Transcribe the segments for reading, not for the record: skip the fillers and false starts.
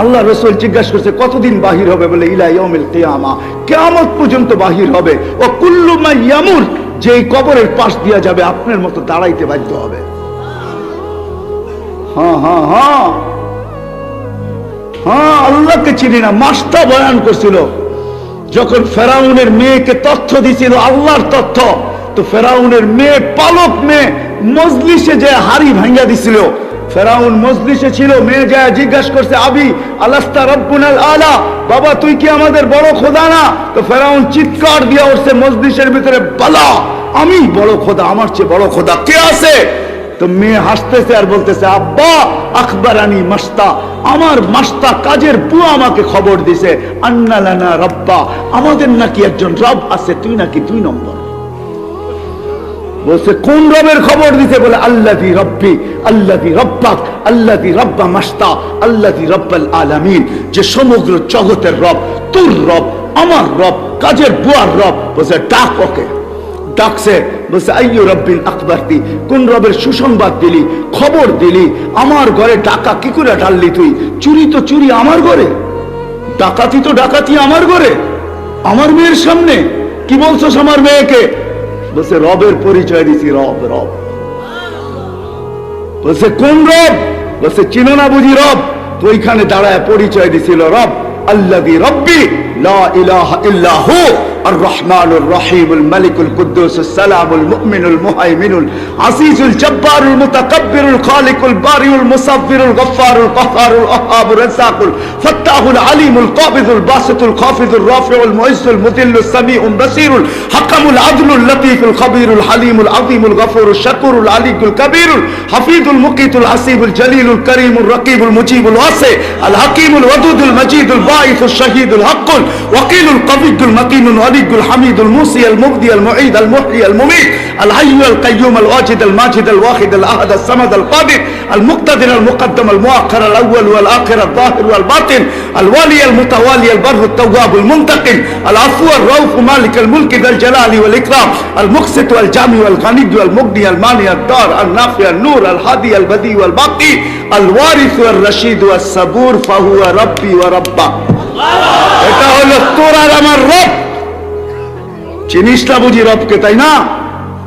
আল্লাহ রাসূল জিজ্ঞাসা করছে কতদিন বাহির হবে? বলে ইলা ইয়াউমিল কিয়ামা, কিয়ামত পর্যন্ত বাহির হবে। ও কুল্লু মা ইয়ামুর, যেই কবরের পাশ দিয়া যাবে আপনার মতো দাঁড়াইতে বাধ্য হবে। হ্যাঁ হ্যাঁ হ্যাঁ হ্যাঁ, আল্লাহকে চিনি না। মাস্তা বয়ান করছিল যখন ফেরাউনের মেয়েকে তথ্য দিছিল, আল্লাহর তথ্য, তো ফেরাউনের মেয়ে, পালক মেয়ে, মজলিসে যে হাড়ি ভাঙ্গা দিছিল। ফেরাউন মজলিসে ছিল, মেয়ে যায় জিজ্ঞাসা করছে আবি আলাস্তা রব্বুনাল আলা, বাবা তুই কি আমাদের বড় খোদা না? তো ফেরাউন চিৎকার দিয়ে উঠছে মজলিসের ভিতরে, বালা, আমি বড় খোদা, আমার চেয়ে বড় খোদা কে আছে? তো মেয়ে হাসতেছে আর বলতেছে আব্বা আখবরানি মাস্তা, আমার মাস্তা কাজের বুয়া আমাকে খবর দিছে, আন্না লানা রব্বা, আমাদের নাকি একজন রব আছে, তুই নাকি 2 নম্বর। বলছে কোন রবের খবর দিতে? বলে আল্লাযী রব্বি আল্লাযী রব্বাক আল্লাযী রব্বা মাস্তা আল্লাযী রব্বাল আলামিন, যে সমগ্র জগতের রব, তোর রব, আমার রব, কাজের বুয়ার রব। বলছে ডাক ওকে। ডাকছে, বলছে আইয়ু রব্বিল আকবরতি, কোন রবের সুসংবাদ দিলি, খবর দিলি? আমার ঘরে ডাকা কি করে ঢাললি তুই? চুরি তো চুরি আমার ঘরে, ডাকাতি তো ডাকাতি আমার ঘরে, আমার মেয়ের সামনে কি বলছস আমার মেয়েকে? বলছে রবের পরিচয় দিছি, রব রব। বলছে কোন রব? বলছে চিনো না বুঝি রব? তো ওইখানে দাঁড়ায় পরিচয় দিছিল, রব আল্লাযী রব্বি লা ইলাহা ইল্লা হু আর রহমানুর রহিমুল মালিকুল কুদ্দুসুস সালামুল মুমিনুল মুহাইমিনুল আসিসুল জব্বারুল মুতাকাব্বিরুল খালিকুল বারিউল মুসাব্বিরুল গফফারুল কহ্হারুল ওয়াহ্হাবুর রাজ্জাকুল ফাত্তাহুল আলিমুল কাবিদুল বাসিতুল খাফিদুল রাফিউল মুইজ্জুল মুদিল্লুস সামিউল বাসিরুল হাকামুল আদলুল লতীফুল খবীরুল হালিমুল আযীমুল গফুরুশ শাকুরুল আলিকুল কবীরুল হাফিজুল মুকিতুল আসিবুল জলিলুল করিমুল রকিবুল মুজিবুল ওয়াসি আল হাকিমুল ওয়াদুদুল মজিদুল বাঈসুশ শাহীদুল হকুল ওয়াকিলুল কবিয়ুল মাকিনুল ওয়ালিকুল হামিদুল মুসি আল মুবদি আল মুঈদ আল মুহয়ি আল মুমীত আল হাইয়্যু আল কাইয়্যুম আল ওয়াজিদ আল মাজিদ আল ওয়াহিদ আল আহাদ আল সামাদ আল কাদির আল মুক্তাদির আল মুকদ্দম আল মুআখ্খার আল আউয়াল ওয়াল আখির আল যাহির ওয়াল বাতিন আল ওয়ালি আল মুতাওয়ালি আল বাররু আত তাওয়াব আল মুনতাকিম আল আফু আর রাউফ মালিক আল মুলক যাল জালালি ওয়াল ইকরাম আল মুকসিত ওয়াল জামি ওয়াল গানি ওয়াল মুগনি আল মানি আল দার আল নাফি আল নূর আল হাদি আল বদি ওয়াল বাকি আল ওয়ারিস ওয়াল রশিদ ওয়াস সাবুর ফাহুয়া রাব্বি ওয়া রাব্বা। এটা হলো তোর আর আমার রব। চিনিস না বুঝি রবকে, তাই না?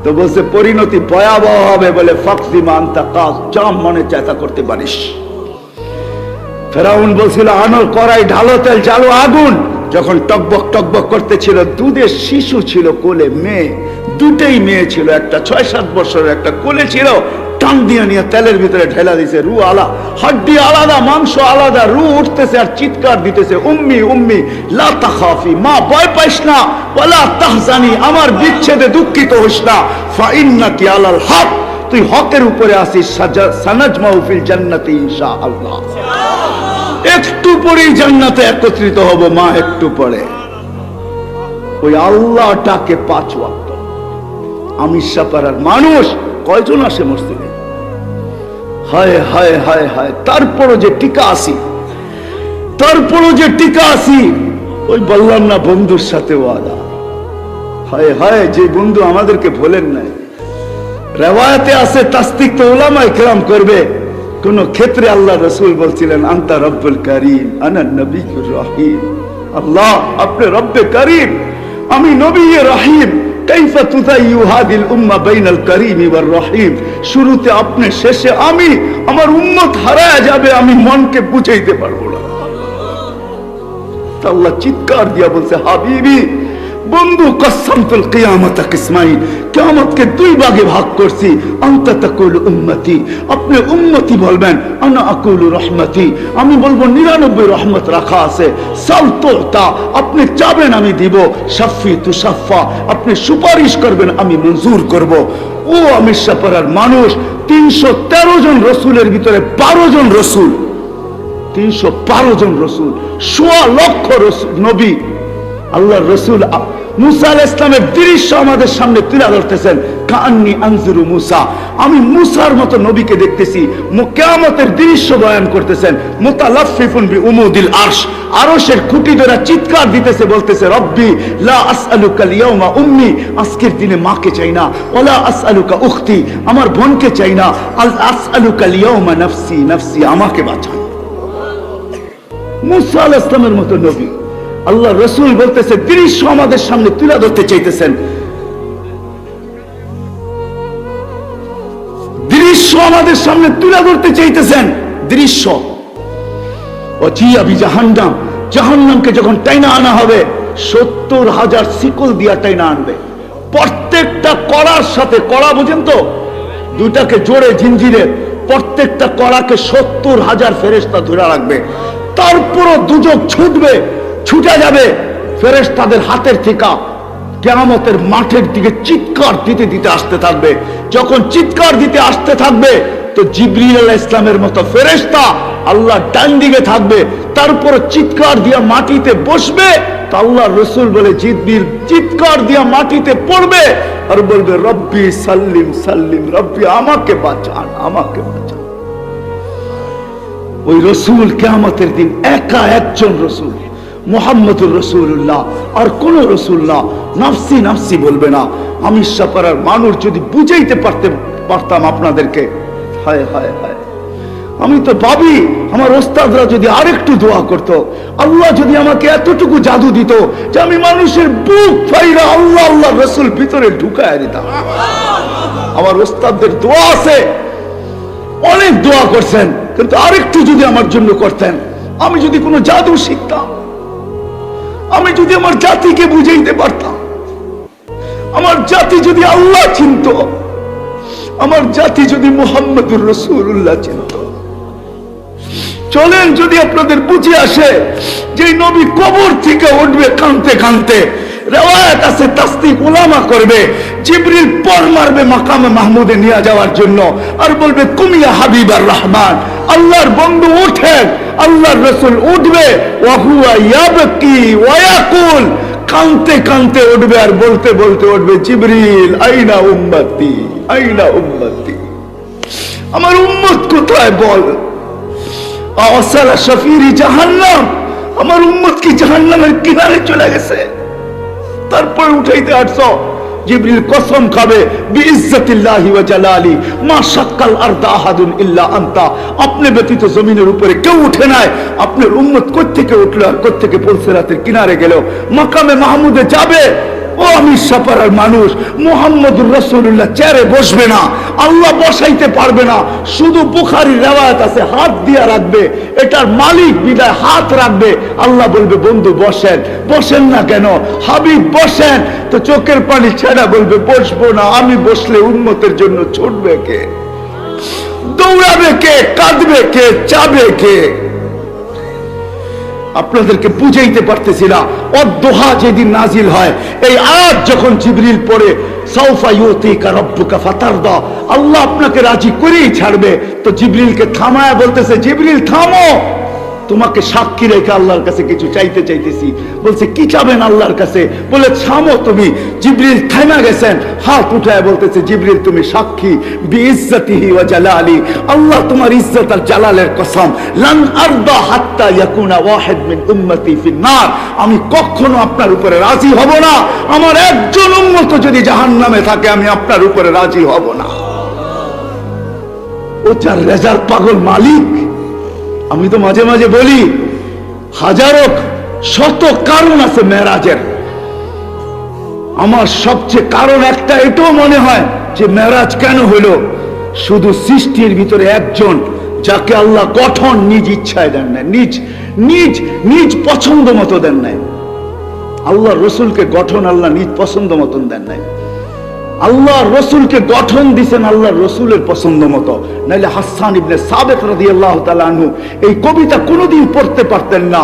তো বলছে পরিণতি ভয়াবহ হবে। বলে ফাকজিমা আনতা কাজ, যা মনে চায় তা করতে পারিস। ফেরাউন বলছিল আনো কড়াই, ঢালো তেল, জ্বালো আগুন। যখন টকবক টকবক করতেছিল, দুধের শিশু ছিল কোলে, মেয়ে, দুটেই মেয়ে ছিল, একটা 6-7 বছরের, একটা কোলে ছিল। টান দিয়ে নিয়ে তেলের ভিতরে ঢেলা দিছে, রু আলা, হাড্ডি আলাদা, মাংস আলাদা, রু উঠতেছে আর চিৎকার দিতেছে, উম্মি উম্মি লা তাখাফি, মা ভয় পাইস না, ওয়ালা তাহজানি, আমার বিচ্ছেদে দুঃখিত হইস না, ফা ইন্নাকি আলাল হক, তুই হকের উপরে আসিস, সানাজমাউ ফিল জান্নাতি ইনশাআল্লাহ। একটু পরেই জান্নাতে একত্রিত হব মা, একটু পরে। ওই আল্লাহটাকে 5 ওয়াক্ত। আমি সাপাড়ার মানুষ কয়জন আসে মসজিদে? হায় হায় হায় হায়, তারপরও যে টিকা আসি, তারপরও যে টিকা আসি। ওই বললাম না বন্ধুর সাথে ওয়াদা, হায় হায়, যে বন্ধু আমাদেরকে ভোলেন নাই। রেওয়ায়াতে আছে, তাসদিক তো উলামায়ে কেরাম করবে, কোন ক্ষেত্রে আল্লাহ রাসূল বলছিলেন আনতা রব্বুল কারীম আনা নবিয়্যুর রহিম। আল্লাহ আপনি রব্বে কারীম, আমি নবিয়ে রহিম। কাইফা তুযায়্যু হাদিল উম্মাহ বাইনাল কারীম ওয়ার রহিম। শুরুতে আপনি, শেষে আমি, আমার উম্মত হারায় যাবে, আমি মনকে বুঝাইতে পারবো না। আল্লাহ চিৎকার দিয়া বলছে হাবিবি, বন্ধু, কসসামতুল কিয়ামাতা কিসমাইন, কিয়ামতকে 2 ভাগে ভাগ করছি। আনতা তাকুলু উম্মতি, আপনি উম্মতি বলবেন, আনা আকুলু রহমতি, আমি বলবো 99 রহমত রাখা আছে। সাল তুতা, আপনি চাবেন আমি দিব। শাফি তুশাফা, আপনি সুপারিশ করবেন আমি মঞ্জুর করব। ও আমি সাপাড়ার মানুষ, 313 জন রসুলের ভিতরে 12 জন রসুল, 312 জন রসুল, 1.25 লক্ষ নবী। আল্লাহর রসুল মুসা আলাইহিস সালামের দৃশ্য আমাদের সামনে তুলে ধরতেছেন। কান্নি আনজুরু মুসা, আমি মুসার মতো নবীকে দেখতেছি। কিয়ামতের দৃশ্য বয়ান করতেছেন। মুতালাফফিফুন বিউমুদিল আরশ, আরশের খুঁটি ধরে চিৎকার দিতেছে, বলতেছে রব্বি লা আসআলুকা আল-ইয়াওমা উম্মি, আজকের দিনে মাকে চাই না। ওয়ালা আসআলুকা উখতি, আমার বোনকে চাই না। আসআলুকা আল-ইয়াওমা নাফসি নাফসি, আমাকে বাঁচান। মুসা আলাইহিস সালামের মতো নবী। আল্লাহ রাসূল বলতেছে দৃশ্য আমাদের সামনে তুলে ধরতে চাইতেছেন, দৃশ্য আমাদের সামনে তুলে ধরতে চাইতেছেন। দৃশ্য জাহান্নাম, জাহান্নামকে যখন টাইনা আনা হবে 70,000 শিকল দিয়া টাইনা আনবে। প্রত্যেকটা কড়ার সাথে, কড়া বুঝেন তো, দুটাকে জোড়ে জিঞ্জিরে, প্রত্যেকটা কড়াকে 70,000 ফেরেশতা ধরে রাখবে। তারপরও দুজক ছুটবে, ছুটে যাবে ফেরেশতাদের হাতের থেকে কিয়ামতের মাঠের দিকে চিৎকার দিতে দিতে আসতে থাকবে। যখন চিৎকার দিতে আসতে থাকবে তো জিবরিল আলাইহিস সালামের মতো ফেরেশতা আল্লাহ ডান দিকে থাকবে, তারপর চিৎকার দিয়া মাটিতে বসবে। তো আল্লাহ রাসূল বলে জিবরিল চিৎকার দিয়া মাটিতে পড়বে আর বলবে রব্বি সাল্লিম সাল্লিম, রব্বি আমাকে বাঁচান, আমাকে বাঁচান। ওই রাসূল কিয়ামতের দিন একা একজন রাসূল, মুহাম্মদুর রাসূলুল্লাহ, আর কোন রাসূল না। নাফসি নাফসি বলবে না। আমি সাপাড়ার মানুষ যদি বুঝাইতে পারতাম আপনাদেরকে, হায় হায় হায়, আমি তো ভাবি আমার ওস্তাদরা যদি আরেকটু দোয়া করত, আল্লাহ যদি আমাকে এতটুকু জাদু দিত যে আমি মানুষের বুক ফাইরা আল্লাহ আল্লাহ রাসূল ভিতরে ঢুকায় দিতাম। আমার ওস্তাদদের দোয়া আছে, অনেক দোয়া করছেন, কিন্তু আরেকটু যদি আমার জন্য করতেন, আমি যদি কোনো জাদু শিখতাম, আমি যদি আমার জাতিকে বুঝাইতে পারতাম, আমার জাতি যদি আল্লাহ চিনত, আমার জাতি যদি মুহাম্মদুর রাসূলুল্লাহ চিনত। চলেন যদি আপনাদের বুঝে আসে যে নবী কবর থেকে উঠবে কাঁদতে কাঁদতে, রিওয়ায়াত আছে তাসদিক উলামা করবে, জিবরিল পর মারবে মাকামে মাহমুদে নিয়ে যাওয়ার জন্য আর বলবে কুমিয়া হাবিবার রহমান, আল্লাহর বন্ধু ওঠেন। আল্লাহর রাসূল উঠবে ওয়া হুয়া ইয়াবকি ওয়া ইয়াকুল, কাঁদতে কাঁদতে উঠবে আর বলতে বলতে উঠবে জিবরিল আইনা উম্মতি, আইনা উম্মতি, আমার উম্মত কোথায় বল। আওয়াসালা শাফিরি জাহান্নাম, আমার উম্মত কি জাহান্নামের কিনারে চলে গেছে। তারপর উঠাইতে আসছো, জিবরিল কসম খাবে বিইজ্জাতিল্লাহি ওয়া জালালি মা শাক্কাল আরদা আহাদুন ইল্লা আনতা, আপনি ব্যতীত জমিনের উপরে কেউ উঠে নাই। আপনার উম্মত কোত্থেকে উঠলো আর কোত্থেকে পুলসিরাতের কিনারে গেল, মাকামে মাহমুদে যাবে। ও আমি সাপাড়ার মানুষ, মুহাম্মদুর রাসূলুল্লাহ চেয়ারে বসবে না, আল্লাহ বসাইতে পারবে না। শুধু বুখারীর রিওয়ায়াত আছে হাত দিয়া রাখবে, এটার মালিক বিদায় হাত রাখবে। আল্লাহ বলবে বন্ধু বসেন। বসেন না কেন? হাবিব বসেন। তো চোখের পানি ছেড়া বলবে বসবো না, আমি বসলে উম্মতের জন্য ছুটবে কে, দৌড়াবে কে, কাঁদবে কে, চাবে কে? আপনাদেরকে বুঝাইতে পারতেছি না। অদ্দোহা যেদিন নাজিল হয়, এই আয়াত যখন জিবরিল পড়ে সাউফা ইউতিকা রাব্বুকা ফাতারদা, আল্লাহ আপনাকে রাজি করেই ছাড়বে। তো জিবরিলকে থামায়া বলতেছে জিবরিল থামো, তোমাকে সাক্ষী রেখে আল্লাহর কাছে কিছু চাইতে চাইতেছি। বলছে কি চাবেন আল্লাহর কাছে? বলে থামো তুমি। জিবরিল থামা গেছেন, হাত উঠায় বলতেছে জিবরিল তুমি সাক্ষী, বিইজ্জাতিহি ওয়া জালালি, আল্লাহ তোমার ইজ্জত আর জালালের কসম, লান আরদা হাত্তা ইয়াকুনা ওয়াহিদ মিন উম্মতি ফিন নার, আমি কখনো আপনার উপরে রাজি হব না, আমার একজন উম্মত যদি জাহান্নামে থাকে আমি আপনার উপরে রাজি হব না। ও যার রেজাল্ট পাগল মালিক। আমি তো মাঝে মাঝে বলি হাজারো শত কারণ আছে মেরাজের, আমার সবচেয়ে কারণ একটা এটাও মনে হয় যে মেরাজ কেন হলো, শুধু সৃষ্টির ভিতরে একজন যাকে আল্লাহ গঠন নিজ ইচ্ছায় দেন নাই, নিজ নিজ নিজ পছন্দ মতো দেন নাই। আল্লাহ রসুলকে গঠন আল্লাহ নিজ পছন্দ মতন দেন নাই, আল্লাহ রসুলকে গঠন দিছেন আল্লাহ রসুলের পছন্দ মতো। নাইলে হাসান ইবনে সাবিত রাদিয়াল্লাহু তাআলা আনহু এই কবিতা কোনোদিন পড়তে পারতেন না।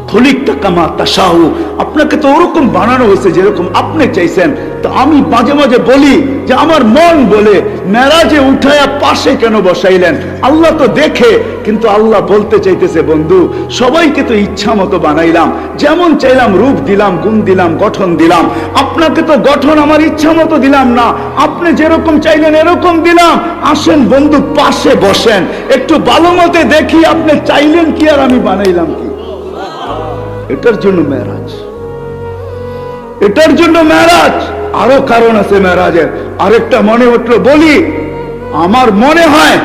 খুলিকতা কামা তাশাউ, আপনাকে তো ওরকম বানানো হয়েছে যেরকম আপনি চাইছেন। তো আমি মাঝে মাঝে বলি যে আমার মন বলে মেরাজে উঠায়া পাশে কেন বসাইলেন? আল্লাহ তো দেখে, কিন্তু আল্লাহ বলতে চাইতেছে বন্ধু সবাইকে তো ইচ্ছা মতো বানাইলাম, যেমন চাইলাম রূপ দিলাম, গুণ দিলাম, গঠন দিলাম। আপনাকে তো গঠন আমার ইচ্ছা মতো দিলাম না, আপনি যেরকম চাইলেন এরকম দিলাম। আসেন বন্ধু পাশে বসেন, একটু ভালো মতে দেখি আপনি চাইলেন কি আর আমি বানাইলাম কি। এটার জন্য মেরাজ, এটার জন্য মেরাজ। আরো কারণ আছে মেরাজের। আরেকটা মনে উঠলো বলি, আমার মনে হয়